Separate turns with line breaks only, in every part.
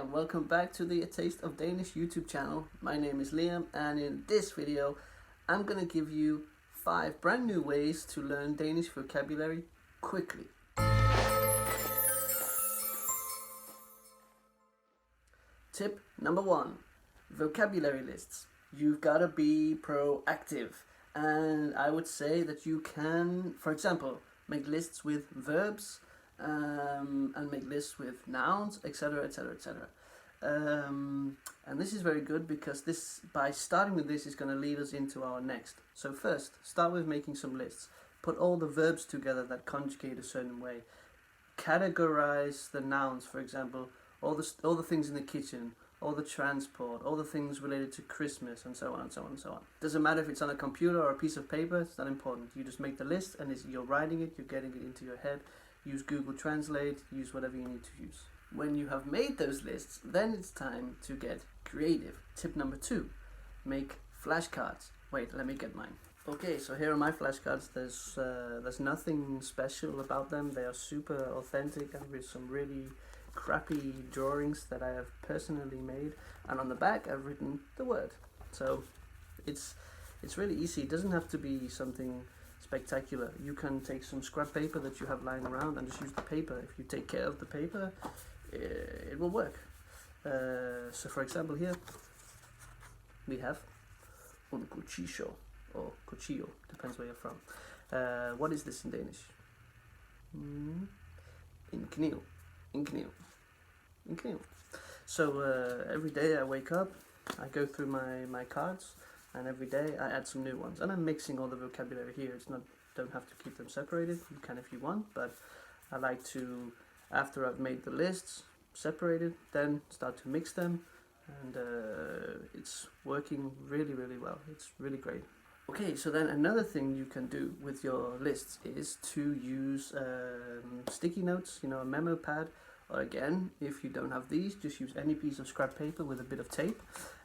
and welcome back to the A Taste of Danish YouTube channel. My name is Liam, and in this video I'm gonna give you 5 brand new ways to learn Danish vocabulary quickly. Tip number 1, vocabulary lists. You've gotta be proactive, and I would say that you can, for example, make lists with verbs, and make lists with nouns, etc, etc, etc. And this is very good because by starting with this is going to lead us into our next. So first, start with making some lists. Put all the verbs together that conjugate a certain way. Categorize the nouns, for example, all the things in the kitchen, all the transport, all the things related to Christmas, and so on and so on and so on. Doesn't matter if it's on a computer or a piece of paper, it's not important. You just make the list and you're writing it, you're getting it into your head. Use Google Translate, use whatever you need to use. When you have made those lists, then it's time to get creative. Tip number 2, make flashcards. Wait, let me get mine. Okay, so here are my flashcards. There's nothing special about them. They are super authentic and with some really crappy drawings that I have personally made. And on the back, I've written the word. So it's really easy. It doesn't have to be something spectacular. You can take some scrap paper that you have lying around and just use the paper. If you take care of the paper, it will work. So for example here we have un cuchillo, or cuchillo, depends where you're from. What is this in Danish? En kniv. En kniv. En kniv. So every day I wake up, I go through my cards, and every day I add some new ones, and I'm mixing all the vocabulary here. Don't have to keep them separated. You can if you want, but I like to, after I've made the lists separated, then start to mix them, and it's working really, really well. It's really great. Okay, so then another thing you can do with your lists is to use sticky notes, a memo pad. Or again, if you don't have these, just use any piece of scrap paper with a bit of tape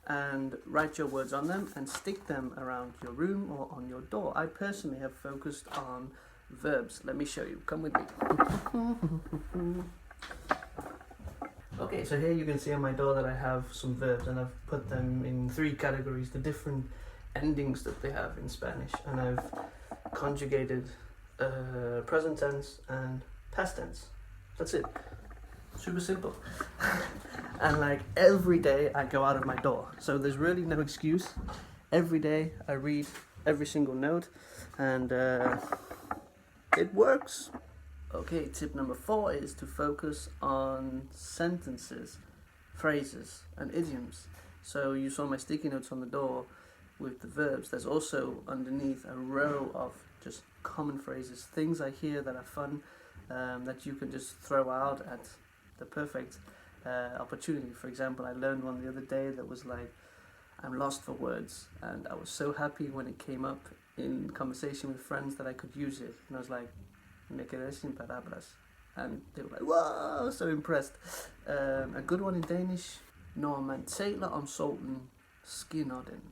and write your words on them and stick them around your room or on your door. I personally have focused on verbs. Let me show you. Come with me. Okay, so here you can see on my door that I have some verbs, and I've put them in 3 categories, the different endings that they have in Spanish, and I've conjugated present tense and past tense. That's it. Super simple. And like every day I go out of my door, so there's really no excuse. Every day I read every single note, and it works. Okay, tip number 4 is to focus on sentences, phrases and idioms. So you saw my sticky notes on the door with the verbs. There's also underneath a row of just common phrases, things I hear that are fun, that you can just throw out at the perfect opportunity. For example, I learned one the other day that was like, I'm lost for words, and I was so happy when it came up in conversation with friends that I could use it, and I was like, me quedé sin palabras, and they were like, whoa, so impressed. A good one in Danish: når man taler om solen, skinner den.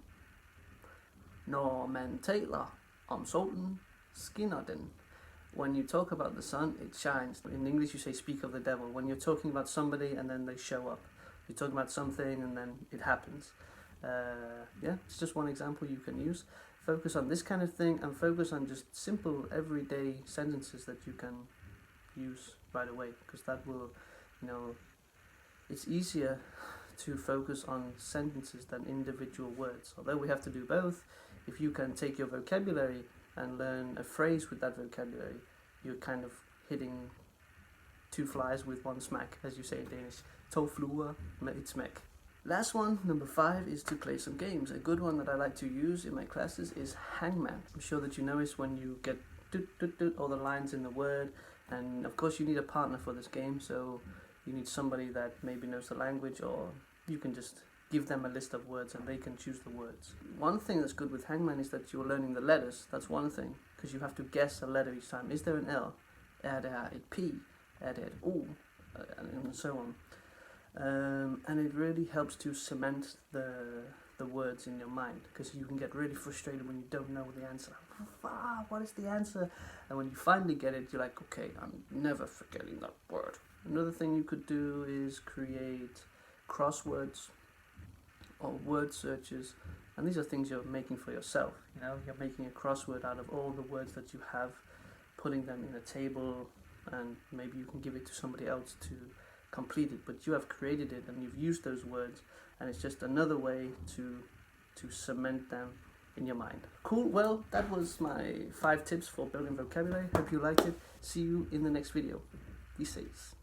Når man taler om solen, skinner den. When you talk about the sun, it shines. In English you say speak of the devil. When you're talking about somebody and then they show up. You're talking about something and then it happens. Yeah, it's just one example you can use. Focus on this kind of thing, and focus on just simple everyday sentences that you can use right away, because that will, it's easier to focus on sentences than individual words. Although we have to do both, if you can take your vocabulary and learn a phrase with that vocabulary, you're kind of hitting 2 flies with 1 smack, as you say in Danish. 2 fluer med et smæk. Last one, number 5, is to play some games. A good one that I like to use in my classes is hangman. I'm sure that you notice when you get all the lines in the word, and of course you need a partner for this game, so you need somebody that maybe knows the language, or you can just give them a list of words and they can choose the words. One thing that's good with hangman is that you're learning the letters. That's one thing, because you have to guess a letter each time. Is there an L? Der et P? Der et O? And so on. And it really helps to cement the words in your mind, because you can get really frustrated when you don't know the answer. What is the answer? And when you finally get it, you're like, okay, I'm never forgetting that word. Another thing you could do is create crosswords or word searches, and these are things you're making for yourself. You know, you're making a crossword out of all the words that you have, putting them in a table, and maybe you can give it to somebody else to complete it, but you have created it and you've used those words, and it's just another way to cement them in your mind. Cool. Well, that was my 5 tips for building vocabulary. Hope you liked it. See you in the next video. Be safe.